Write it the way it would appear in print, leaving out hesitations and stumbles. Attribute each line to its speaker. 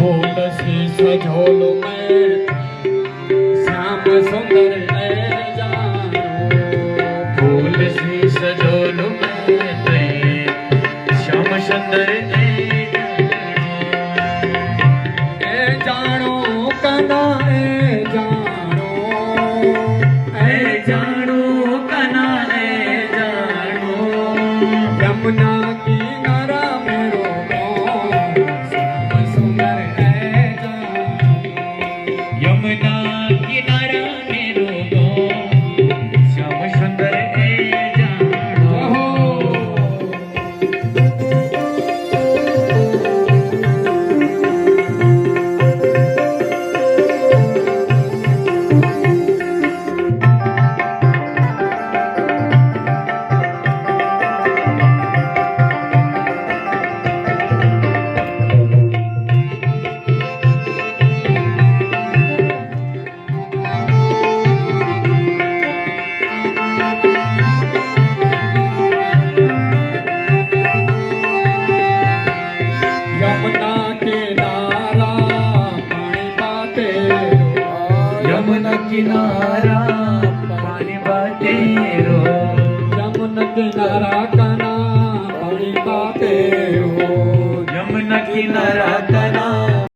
Speaker 1: फूल शीश झोल में श्याम सुंदर है जानो।
Speaker 2: फूल शीश झोल में श्याम सुंदर
Speaker 1: जानो कना
Speaker 2: जानो कना जानो।
Speaker 1: यमुना किनारा मेरो गाँव श्याम सुंदर है जानो।
Speaker 2: यमुना किनारा मेरो गाँव श्याम सुंदर है जानो।
Speaker 1: यमुना किनारा पानी बाटे
Speaker 2: यमुना किनारा पानी बाटेरो।
Speaker 1: यमुना किनारा कना पानी बाटे हो।
Speaker 2: यमुना किनारा कना